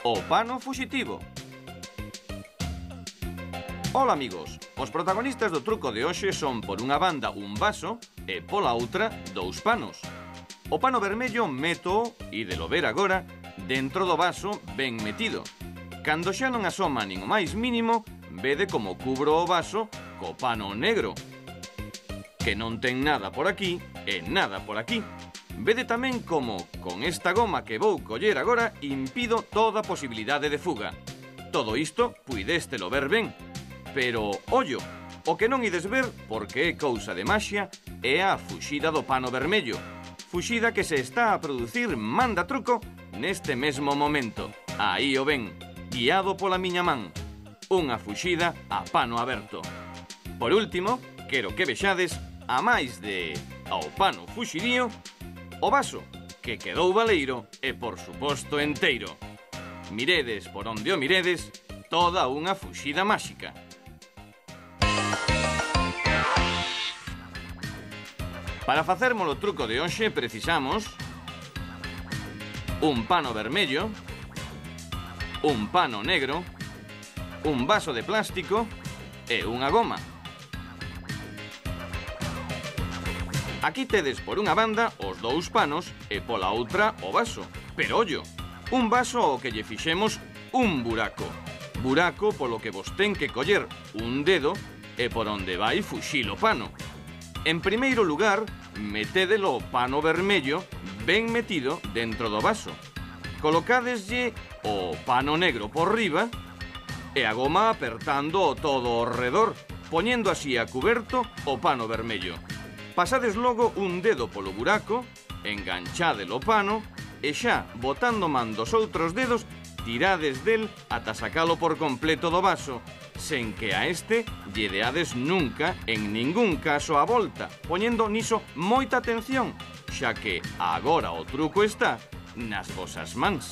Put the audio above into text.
O pano fuxitivo. Ola, amigos. Os protagonistas do truco de hoxe son, por unha banda, un vaso e, pola outra, dous panos. O pano vermello meto, ídelo ver agora, dentro do vaso ben metido. Cando xa non asoma nin o máis mínimo, vede como cubro o vaso co pano negro, que non ten nada por aquí e nada por aquí. Vede tamén como, con esta goma que vou coller agora, impido toda posibilidade de fuga. Todo isto puidéstelo ver ben. Pero, ollo, o que non ides ver, porque é cousa de maxia, é a fuxida do pano vermello. Fuxida que se está a producir, manda truco, neste mesmo momento. Aí o ven, guiado pola miña man. Unha fuxida a pano aberto. Por último, quero que vexades, a máis de ao pano fuxirío, o vaso, que quedou baleiro e, por suposto, enteiro. Miredes por onde o miredes, toda unha fuxida máxica. Para facermos o truco de hoxe precisamos un pano vermello, un pano negro, un vaso de plástico e unha goma. Aquí tedes por unha banda os dous panos e pola outra o vaso. Pero ollo, un vaso ao que lle fixemos un buraco. Buraco polo que vos ten que coller un dedo e por onde vai fuxir o pano. En primeiro lugar, metedelo o pano vermello ben metido dentro do vaso. Colocadeslle o pano negro por riba e a goma apertando todo ao redor, poñendo así a cuberto o pano vermello. Pasades logo un dedo polo buraco, enganchadelo o pano e xa, botando man dos outros dedos, tirades del ata sacalo por completo do vaso, sen que a este lle deades nunca, en ningún caso, a volta, poñendo niso moita atención, xa que agora o truco está nas vosas mans.